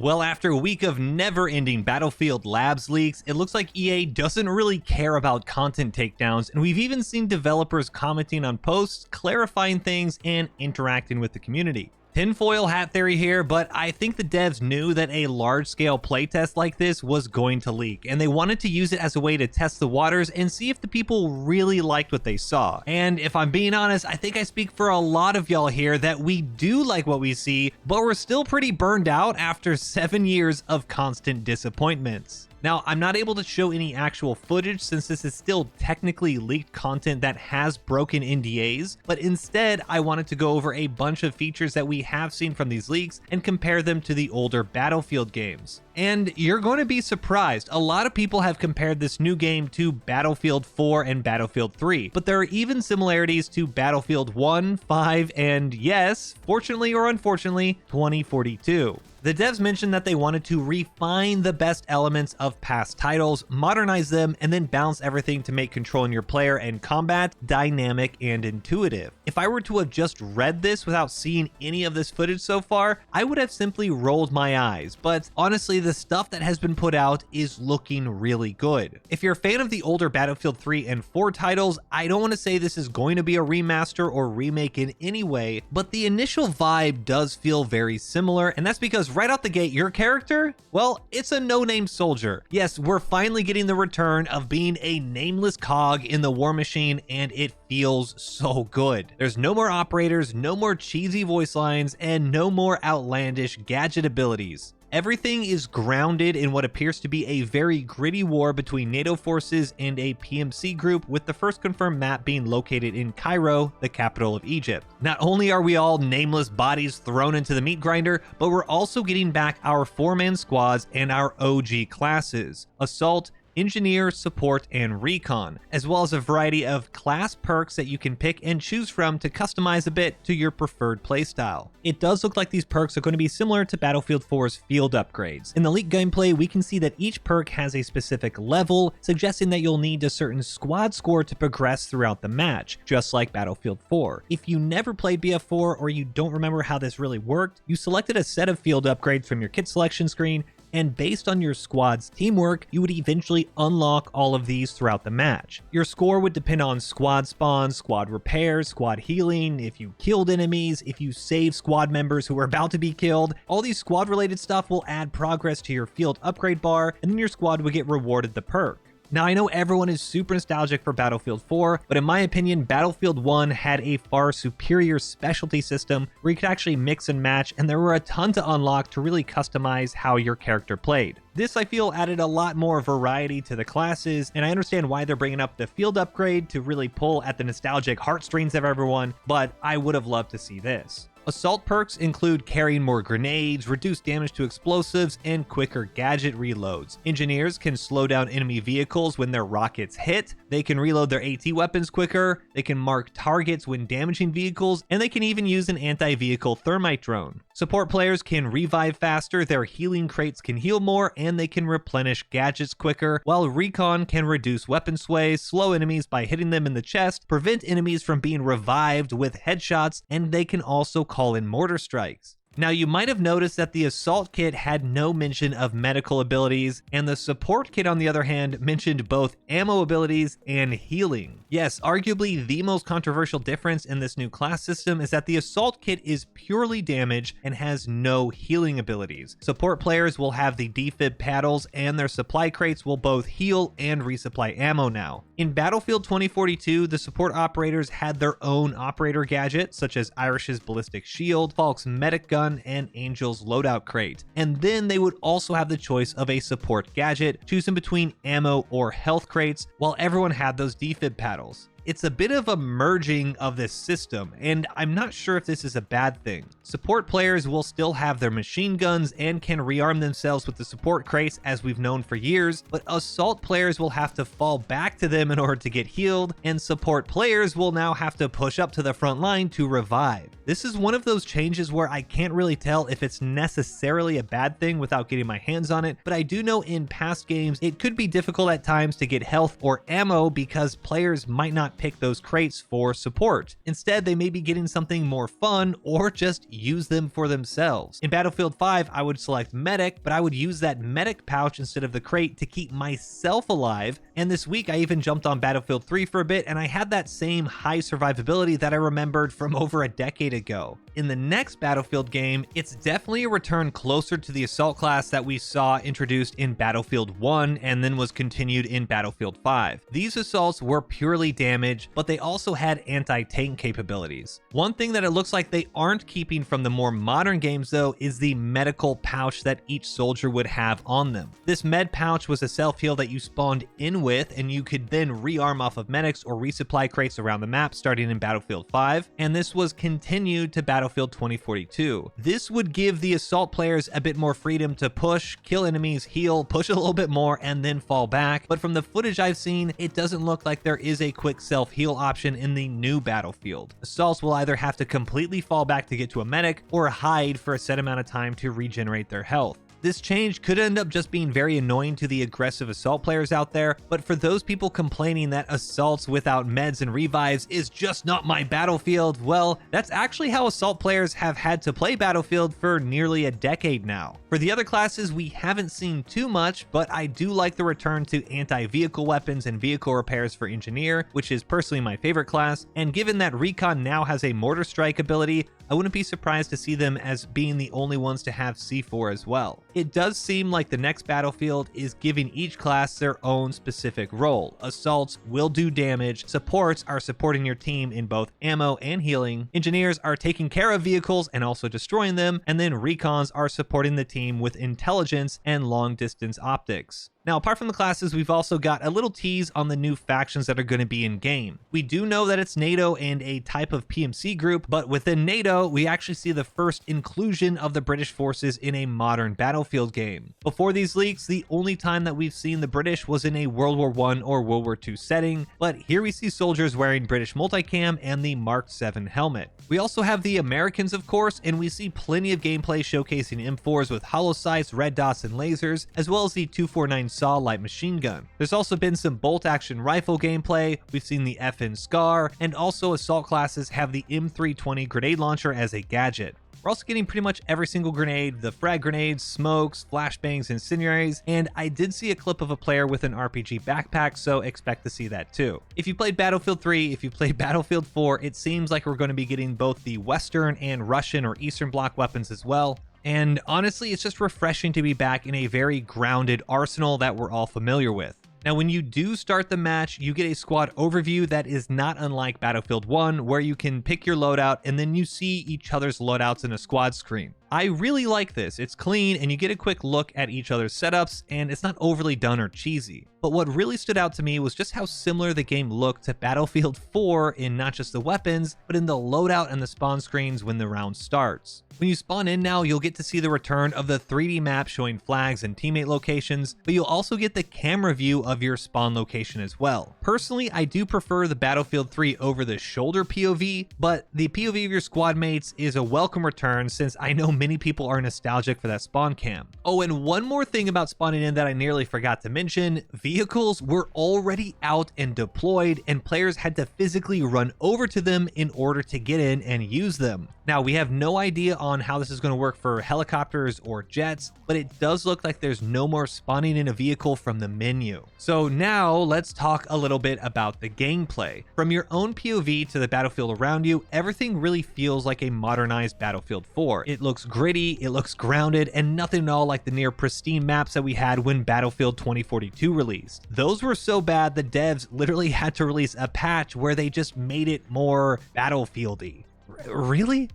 Well, after a week of never-ending Battlefield Labs leaks, it looks like EA doesn't really care about content takedowns, and we've even seen developers commenting on posts, clarifying things, and interacting with the community. Tinfoil hat theory here, but I think the devs knew that a large-scale playtest like this was going to leak, and they wanted to use it as a way to test the waters and see if the people really liked what they saw. And if I'm being honest, I think I speak for a lot of y'all here that we do like what we see, but we're still pretty burned out after 7 years of constant disappointments. Now, I'm not able to show any actual footage since this is still technically leaked content that has broken NDAs, but instead I wanted to go over a bunch of features that we have seen from these leaks and compare them to the older Battlefield games. And you're going to be surprised, a lot of people have compared this new game to Battlefield 4 and Battlefield 3, but there are even similarities to Battlefield 1, 5, and yes, fortunately or unfortunately, 2042. The devs mentioned that they wanted to refine the best elements of past titles, modernize them, and then balance everything to make controlling your player and combat dynamic and intuitive. If I were to have just read this without seeing any of this footage so far, I would have simply rolled my eyes, but honestly, the stuff that has been put out is looking really good. If you're a fan of the older Battlefield 3 and 4 titles, I don't want to say this is going to be a remaster or remake in any way, but the initial vibe does feel very similar, and that's because right out the gate, your character, well, it's a no-name soldier. Yes, we're finally getting the return of being a nameless cog in the war machine, and it feels so good. There's no more operators, no more cheesy voice lines, and no more outlandish gadget abilities. Everything is grounded in what appears to be a very gritty war between NATO forces and a PMC group, with the first confirmed map being located in Cairo, the capital of Egypt. Not only are we all nameless bodies thrown into the meat grinder, but we're also getting back our 4-man squads and our OG classes: Assault, Engineer, Support, and Recon, as well as a variety of class perks that you can pick and choose from to customize a bit to your preferred playstyle. It does look like these perks are going to be similar to Battlefield 4's field upgrades. In the leaked gameplay, we can see that each perk has a specific level, suggesting that you'll need a certain squad score to progress throughout the match, just like Battlefield 4. If you never played BF4 or you don't remember how this really worked, you selected a set of field upgrades from your kit selection screen, and based on your squad's teamwork, you would eventually unlock all of these throughout the match. Your score would depend on squad spawns, squad repairs, squad healing, if you killed enemies, if you saved squad members who were about to be killed. All these squad related stuff will add progress to your field upgrade bar, and then your squad will get rewarded the perk. Now, I know everyone is super nostalgic for Battlefield 4, but in my opinion, Battlefield 1 had a far superior specialty system where you could actually mix and match, and there were a ton to unlock to really customize how your character played. This, I feel, added a lot more variety to the classes, and I understand why they're bringing up the field upgrade to really pull at the nostalgic heartstrings of everyone, but I would have loved to see this. Assault perks include carrying more grenades, reduced damage to explosives, and quicker gadget reloads. Engineers can slow down enemy vehicles when their rockets hit, they can reload their AT weapons quicker, they can mark targets when damaging vehicles, and they can even use an anti-vehicle thermite drone. Support players can revive faster, their healing crates can heal more, and they can replenish gadgets quicker, while Recon can reduce weapon sway, slow enemies by hitting them in the chest, prevent enemies from being revived with headshots, and they can also call in mortar strikes. Now, you might have noticed that the Assault kit had no mention of medical abilities, and the Support kit, on the other hand, mentioned both ammo abilities and healing. Yes, arguably the most controversial difference in this new class system is that the Assault kit is purely damage and has no healing abilities. Support players will have the defib paddles, and their supply crates will both heal and resupply ammo now. In Battlefield 2042, the support operators had their own operator gadget, such as Irish's ballistic shield, Falk's medic gun, and Angel's loadout crate. And then they would also have the choice of a support gadget, choosing between ammo or health crates, while everyone had those defib paddles. It's a bit of a merging of this system, and I'm not sure if this is a bad thing. Support players will still have their machine guns and can rearm themselves with the support crates as we've known for years, but Assault players will have to fall back to them in order to get healed, and support players will now have to push up to the front line to revive. This is one of those changes where I can't really tell if it's necessarily a bad thing without getting my hands on it, but I do know in past games it could be difficult at times to get health or ammo because players might not pick those crates for support. Instead, they may be getting something more fun or just use them for themselves. In Battlefield 5, I would select medic, but I would use that medic pouch instead of the crate to keep myself alive. And this week I even jumped on Battlefield 3 for a bit, and I had that same high survivability that I remembered from over a decade ago. In the next Battlefield game, it's definitely a return closer to the assault class that we saw introduced in Battlefield 1 and then was continued in Battlefield 5. These assaults were purely damage, but they also had anti-tank capabilities. One thing that it looks like they aren't keeping from the more modern games though is the medical pouch that each soldier would have on them. This med pouch was a self-heal that you spawned in with, and you could then rearm off of medics or resupply crates around the map starting in Battlefield 5, and this was continued to Battlefield 2042. This would give the assault players a bit more freedom to push, kill enemies, heal, push a little bit more, and then fall back, but from the footage I've seen, it doesn't look like there is a quick self-heal option in the new Battlefield. Assaults will either have to completely fall back to get to a medic, or hide for a set amount of time to regenerate their health. This change could end up just being very annoying to the aggressive assault players out there, but for those people complaining that assaults without meds and revives is just not my Battlefield, well, that's actually how assault players have had to play Battlefield for nearly a decade now. For the other classes, we haven't seen too much, but I do like the return to anti-vehicle weapons and vehicle repairs for Engineer, which is personally my favorite class, and given that Recon now has a mortar strike ability, I wouldn't be surprised to see them as being the only ones to have C4 as well. It does seem like the next Battlefield is giving each class their own specific role. Assaults will do damage, supports are supporting your team in both ammo and healing, engineers are taking care of vehicles and also destroying them, and then recons are supporting the team with intelligence and long distance optics. Now, apart from the classes, we've also got a little tease on the new factions that are going to be in game. We do know that it's NATO and a type of PMC group, but within NATO, we actually see the first inclusion of the British forces in a modern Battlefield game. Before these leaks, the only time that we've seen the British was in a World War I or World War II setting, but here we see soldiers wearing British multicam and the Mark 7 helmet. We also have the Americans, of course, and we see plenty of gameplay showcasing M4s with hollow sights, red dots, and lasers, as well as the 249 SAW light machine gun. There's also been some bolt action rifle gameplay, we've seen the FN SCAR, and also assault classes have the M320 grenade launcher as a gadget. We're also getting pretty much every single grenade, the frag grenades, smokes, flashbangs, incendiaries, and I did see a clip of a player with an RPG backpack, so expect to see that too. If you played Battlefield 3, if you played Battlefield 4, it seems like we're going to be getting both the Western and Russian or Eastern Bloc weapons as well. And honestly, it's just refreshing to be back in a very grounded arsenal that we're all familiar with. Now, when you do start the match, you get a squad overview that is not unlike Battlefield 1, where you can pick your loadout and then you see each other's loadouts in a squad screen. I really like this. It's clean and you get a quick look at each other's setups, and it's not overly done or cheesy. But what really stood out to me was just how similar the game looked to Battlefield 4 in not just the weapons, but in the loadout and the spawn screens when the round starts. When you spawn in now, you'll get to see the return of the 3D map showing flags and teammate locations, but you'll also get the camera view of your spawn location as well. Personally, I do prefer the Battlefield 3 over the shoulder POV, but the POV of your squad mates is a welcome return since I know many people are nostalgic for that spawn cam. Oh, and one more thing about spawning in that I nearly forgot to mention, vehicles were already out and deployed, and players had to physically run over to them in order to get in and use them. Now, we have no idea on how this is going to work for helicopters or jets, but it does look like there's no more spawning in a vehicle from the menu. So now let's talk a little bit about the gameplay. From your own POV to the battlefield around you, everything really feels like a modernized Battlefield 4. It looks gritty, it looks grounded, and nothing at all like the near pristine maps that we had when Battlefield 2042 released. Those were so bad the devs literally had to release a patch where they just made it more Battlefieldy. Really?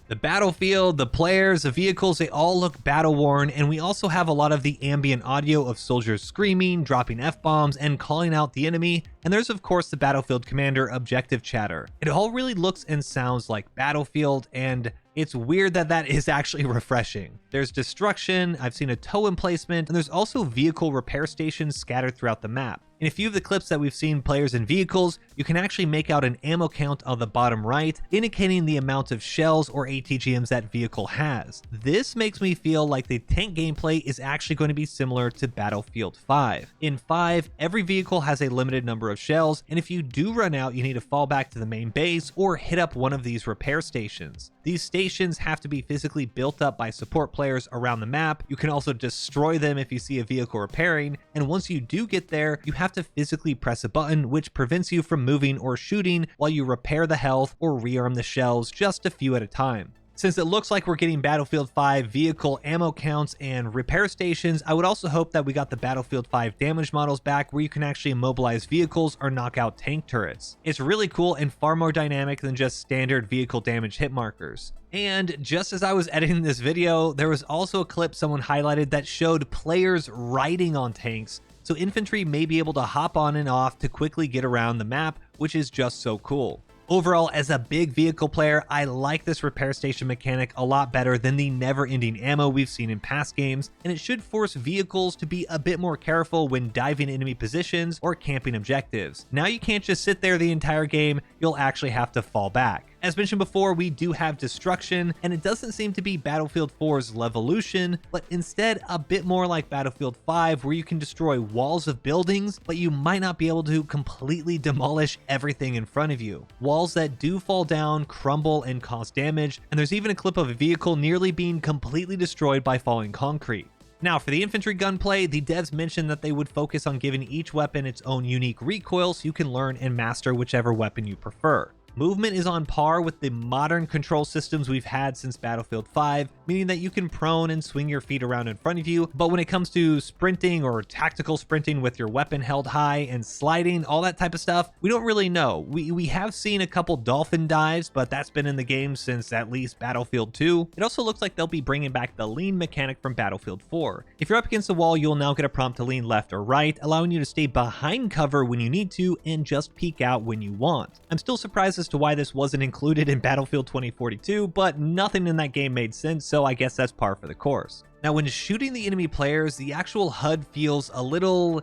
The battlefield, the players, the vehicles, they all look battle-worn, and we also have a lot of the ambient audio of soldiers screaming, dropping F-bombs, and calling out the enemy, and there's of course the Battlefield Commander objective chatter. It all really looks and sounds like Battlefield, and It's weird that that is actually refreshing. There's destruction, I've seen a tow emplacement, and there's also vehicle repair stations scattered throughout the map. In a few of the clips that we've seen players in vehicles, you can actually make out an ammo count on the bottom right, indicating the amount of shells or ATGMs that vehicle has. This makes me feel like the tank gameplay is actually going to be similar to Battlefield 5. In 5, every vehicle has a limited number of shells, and if you do run out, you need to fall back to the main base or hit up one of these repair stations. These stations have to be physically built up by support players around the map. You can also destroy them if you see a vehicle repairing, and once you do get there, you have to physically press a button which prevents you from moving or shooting while you repair the health or rearm the shells just a few at a time. Since it looks like we're getting Battlefield 5 vehicle ammo counts and repair stations, I would also hope that we got the Battlefield 5 damage models back where you can actually immobilize vehicles or knock out tank turrets. It's really cool and far more dynamic than just standard vehicle damage hit markers. And just as I was editing this video, there was also a clip someone highlighted that showed players riding on tanks, so infantry may be able to hop on and off to quickly get around the map, which is just so cool. Overall, as a big vehicle player, I like this repair station mechanic a lot better than the never-ending ammo we've seen in past games, and it should force vehicles to be a bit more careful when diving enemy positions or camping objectives. Now you can't just sit there the entire game, you'll actually have to fall back. As mentioned before, we do have destruction, and it doesn't seem to be Battlefield 4's Levolution, but instead a bit more like Battlefield 5, where you can destroy walls of buildings, but you might not be able to completely demolish everything in front of you. Walls that do fall down, crumble, and cause damage, and there's even a clip of a vehicle nearly being completely destroyed by falling concrete. Now, for the infantry gunplay, the devs mentioned that they would focus on giving each weapon its own unique recoil so you can learn and master whichever weapon you prefer. Movement is on par with the modern control systems we've had since Battlefield 5, meaning that you can prone and swing your feet around in front of you, but when it comes to sprinting or tactical sprinting with your weapon held high and sliding, all that type of stuff, we don't really know. We have seen a couple dolphin dives, but that's been in the game since at least Battlefield 2. It also looks like they'll be bringing back the lean mechanic from Battlefield 4. If you're up against the wall, you'll now get a prompt to lean left or right, allowing you to stay behind cover when you need to and just peek out when you want. I'm still surprised as to why this wasn't included in Battlefield 2042, but nothing in that game made sense, so I guess that's par for the course. Now, when shooting the enemy players, the actual HUD feels a little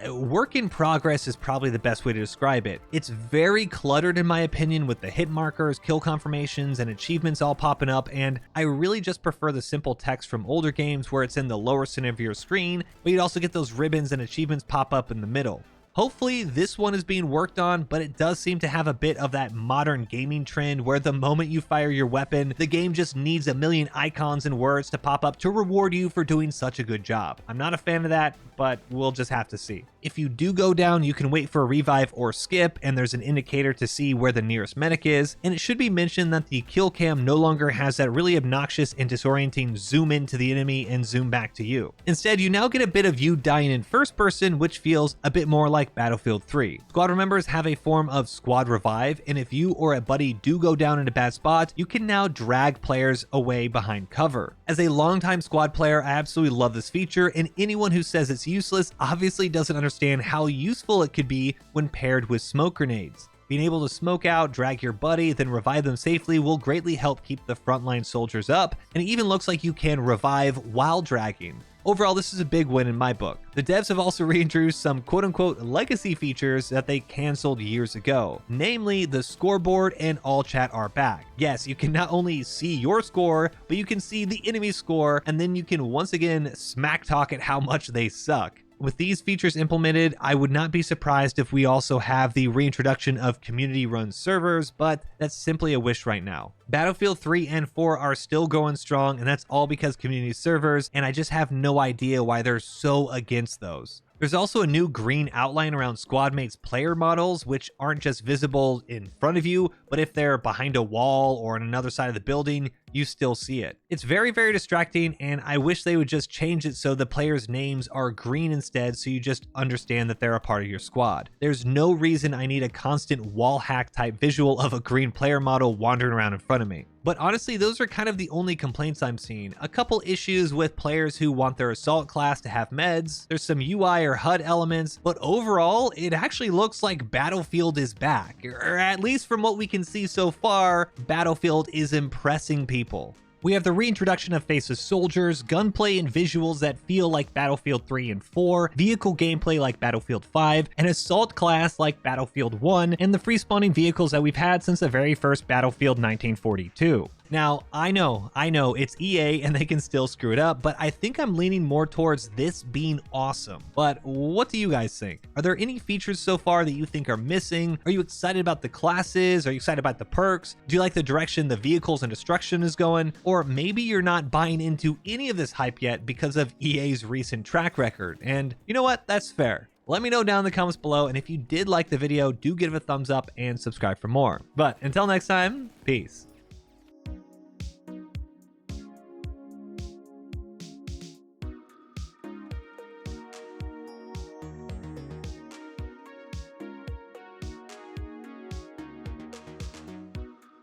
work in progress is probably the best way to describe it. It's very cluttered in my opinion, with the hit markers, kill confirmations, and achievements all popping up, and I really just prefer the simple text from older games where it's in the lower center of your screen, but you'd also get those ribbons and achievements pop up in the middle. Hopefully this one is being worked on, but it does seem to have a bit of that modern gaming trend where the moment you fire your weapon, the game just needs a million icons and words to pop up to reward you for doing such a good job. I'm not a fan of that, but we'll just have to see. If you do go down, you can wait for a revive or skip, and there's an indicator to see where the nearest medic is, and it should be mentioned that the Killcam no longer has that really obnoxious and disorienting zoom into the enemy and zoom back to you. Instead, you now get a bit of you dying in first person, which feels a bit more like Battlefield 3. Squad members have a form of squad revive, and if you or a buddy do go down in a bad spot, you can now drag players away behind cover. As a longtime squad player, I absolutely love this feature, and anyone who says it's useless obviously doesn't understand how useful it could be when paired with smoke grenades. Being able to smoke out, drag your buddy, then revive them safely will greatly help keep the frontline soldiers up, and it even looks like you can revive while dragging. Overall, this is a big win in my book. The devs have also reintroduced some quote-unquote legacy features that they canceled years ago. Namely, the scoreboard and all chat are back. Yes, you can not only see your score, but you can see the enemy's score, and then you can once again smack talk at how much they suck. With these features implemented, I would not be surprised if we also have the reintroduction of community-run servers, but that's simply a wish right now. Battlefield 3 and 4 are still going strong, and that's all because community servers, and I just have no idea why they're so against those. There's also a new green outline around squad mates player models, which aren't just visible in front of you, but if they're behind a wall or on another side of the building, you still see it. It's very, very distracting, and I wish they would just change it so the players' names are green instead, so you just understand that they're a part of your squad. There's no reason I need a constant wall hack type visual of a green player model wandering around in front of me. But honestly, those are kind of the only complaints I'm seeing. A couple issues with players who want their assault class to have meds. There's some UI or HUD elements, but overall, it actually looks like Battlefield is back. Or at least from what we can see so far, Battlefield is impressing people. people. We have the reintroduction of faceless soldiers, gunplay and visuals that feel like Battlefield 3 and 4, vehicle gameplay like Battlefield 5, an assault class like Battlefield 1, and the free spawning vehicles that we've had since the very first Battlefield 1942. Now, I know, it's EA and they can still screw it up, but I think I'm leaning more towards this being awesome. But what do you guys think? Are there any features so far that you think are missing? Are you excited about the classes? Are you excited about the perks? Do you like the direction the vehicles and destruction is going? Or maybe you're not buying into any of this hype yet because of EA's recent track record. And you know what? That's fair. Let me know down in the comments below, and if you did like the video, do give it a thumbs up and subscribe for more. But until next time, peace.